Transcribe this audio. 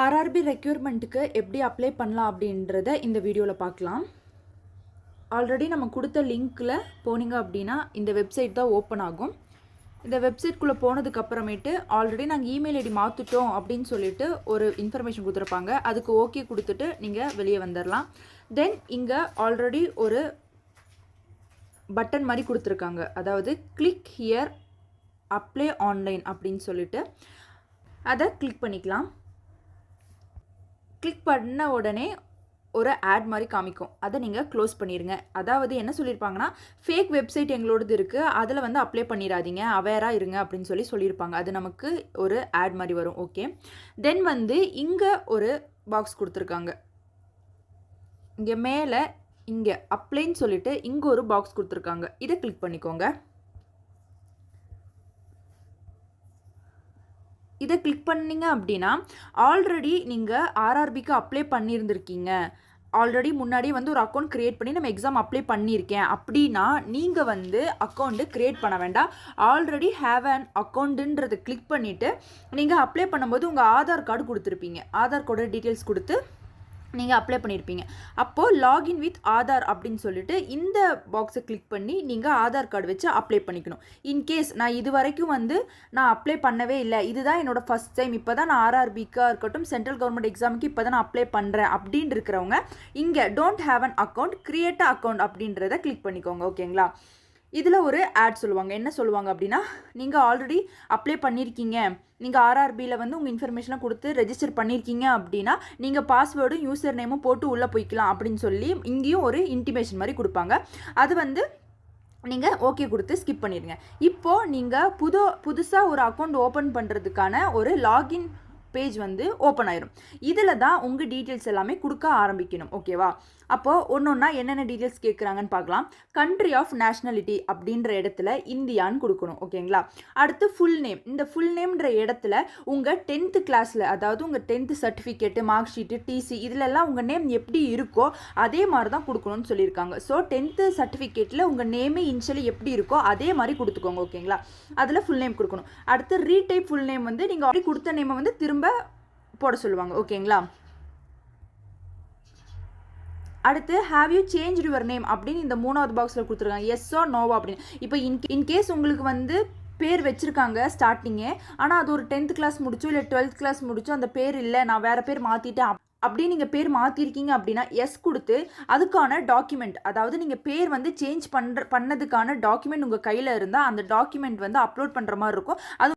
RRB ரெக்யூர்மெண்ட்டுக்கு எப்படி apply பண்ணலாம் அப்படின்றத இந்த வீடியோவில் பார்க்கலாம். ஆல்ரெடி நம்ம கொடுத்த லிங்க்கில் போனீங்க அப்படின்னா இந்த வெப்சைட் தான் ஓப்பன் ஆகும். இந்த வெப்சைட்குள்ளே போனதுக்கப்புறமேட்டு ஆல்ரெடி நாங்கள் இமெயில் ஐடி மாற்றிட்டோம் அப்படின்னு சொல்லிட்டு ஒரு இன்ஃபர்மேஷன் கொடுத்துருப்பாங்க. அதுக்கு ஓகே கொடுத்துட்டு நீங்கள் வெளியே வந்துடலாம். தென் இங்கே ஆல்ரெடி ஒரு பட்டன் மாதிரி கொடுத்துருக்காங்க. அதாவது கிளிக் ஹியர் அப்ளை ஆன்லைன் அப்படின்னு சொல்லிட்டு அதை கிளிக் பண்ணிக்கலாம். கிளிக் பண்ண உடனே ஒரு ஆட் மாதிரி காமிக்கும். அதை நீங்கள் க்ளோஸ் பண்ணிடுங்க. அதாவது என்ன சொல்லியிருப்பாங்கன்னா, ஃபேக் வெப்சைட் எங்களோடது இருக்குது, அதில் வந்து அப்ளை பண்ணிடாதீங்க, அவேராக இருங்க அப்படின்னு சொல்லியிருப்பாங்க. அது நமக்கு ஒரு ஆட் மாதிரி வரும். ஓகே, தென் வந்து இங்கே ஒரு பாக்ஸ் கொடுத்துருக்காங்க. இங்கே மேலே இங்கே அப்ளைன்னு சொல்லிட்டு இங்கே ஒரு பாக்ஸ் கொடுத்துருக்காங்க. இதை கிளிக் பண்ணிக்கோங்க. இதை கிளிக் பண்ணிங்க அப்படின்னா ஆல்ரெடி நீங்கள் ஆர்ஆர்பிக்கு அப்ளை பண்ணியிருந்திருக்கீங்க, ஆல்ரெடி முன்னாடி வந்து ஒரு அக்கௌண்ட் க்ரியேட் பண்ணி நம்ம எக்ஸாம் அப்ளை பண்ணியிருக்கேன் அப்படின்னா நீங்கள் வந்து அக்கௌண்ட்டு க்ரியேட் பண்ண வேண்டாம். ஆல்ரெடி ஹேவ் அன் அக்கௌண்ட்டுன்றதை கிளிக் பண்ணிவிட்டு நீங்கள் அப்ளை பண்ணும்போது உங்கள் ஆதார் கார்டு கொடுத்துருப்பீங்க. ஆதார் கார்டு டீட்டெயில்ஸ் கொடுத்து நீங்கள் அப்ளை பண்ணியிருப்பீங்க. அப்போது லாகின் வித் ஆதார் அப்படின்னு சொல்லிட்டு இந்த பாக்ஸை கிளிக் பண்ணி நீங்கள் ஆதார் கார்டு வச்சு அப்ளை பண்ணிக்கணும். இன்கேஸ் நான் இது வரைக்கும் வந்து நான் அப்ளை பண்ணவே இல்லை, இதுதான் என்னோட ஃபஸ்ட் டைம், இப்போ தான் நான் ஆர்ஆர்பிக்காக இருக்கட்டும் சென்ட்ரல் கவர்மெண்ட் எக்ஸாமுக்கு இப்போ தான் நான் அப்ளை பண்ணுறேன் அப்படின்னு இருக்கிறவங்க இங்கே don't have an account create account அப்படின்றத கிளிக் பண்ணிக்கோங்க. ஓகேங்களா? இதில் ஒரு ஆட் சொல்லுவாங்க. என்ன சொல்லுவாங்க அப்படின்னா, நீங்கள் ஆல்ரெடி அப்ளை பண்ணியிருக்கீங்க, நீங்கள் ஆர்ஆர்பியில் வந்து உங்கள் இன்ஃபர்மேஷனை கொடுத்து ரெஜிஸ்டர் பண்ணியிருக்கீங்க அப்படின்னா நீங்கள் பாஸ்வேர்டும் யூசர் நேமும் போட்டு உள்ளே போய்க்கலாம் அப்படின்னு சொல்லி இங்கேயும் ஒரு இன்டிமேஷன் மாதிரி கொடுப்பாங்க. அது வந்து நீங்கள் ஓகே கொடுத்து ஸ்கிப் பண்ணிடுங்க. இப்போது நீங்கள் புதுசாக ஒரு அக்கௌண்ட் ஓப்பன் பண்ணுறதுக்கான ஒரு லாகின் பேஜ் வந்து ஓப்பன் ஆயிரும். இதில் தான் உங்கள் டீட்டெயில்ஸ் எல்லாமே கொடுக்க ஆரம்பிக்கணும். ஓகேவா? அப்போது ஒன்று ஒன்றா என்னென்ன டீட்டெயில்ஸ் கேட்குறாங்கன்னு பார்க்கலாம். கண்ட்ரி ஆஃப் நேஷ்னாலிட்டி அப்படின்ற இடத்துல இந்தியான்னு கொடுக்கணும். ஓகேங்களா? அடுத்து ஃபுல் நேம். இந்த ஃபுல் நேம்ன்ற இடத்துல உங்கள் 10th கிளாஸில், அதாவது உங்கள் 10th certificate, mark sheet, DC இதிலெல்லாம் உங்கள் நேம் எப்படி இருக்கோ அதே மாதிரி தான் கொடுக்கணும்னு சொல்லியிருக்காங்க. ஸோ 10th சர்டிஃபிகேட்டில் உங்கள் நேமே இனிஷியலி எப்படி இருக்கோ அதே மாதிரி கொடுத்துக்கோங்க. ஓகேங்களா? அதில் ஃபுல் நேம் கொடுக்கணும். அடுத்து ரீடைப் ஃபுல் நேம் வந்து நீங்கள் அப்படி கொடுத்த நேமை வந்து திரும்ப போட சொல்லுவாங்க. ஓகேங்களா? அடுத்து have you change your name அப்படின்னு இந்த 3வது பாக்ஸில் கொடுத்துருக்காங்க. எஸ்ஸோ நோவா அப்படின்னு. இப்போ இன்கேஸ் உங்களுக்கு வந்து பேர் வச்சுருக்காங்க ஸ்டார்டிங்கே, ஆனால் அது ஒரு 10th கிளாஸ் முடிச்சோ இல்லை 12th கிளாஸ் முடிச்சோ அந்த பேர் இல்லை, நான் வேறு பேர் மாற்றிட்டேன் அப்படி நீங்கள் பேர் மாற்றிருக்கீங்க அப்படின்னா எஸ் கொடுத்து அதுக்கான டாக்குமெண்ட், அதாவது நீங்கள் பேர் வந்து சேஞ்ச் பண்ணதுக்கான டாக்குமெண்ட் உங்கள் கையில் இருந்தால் அந்த டாக்குமெண்ட் வந்து அப்லோட் பண்ணுற மாதிரி இருக்கும். அது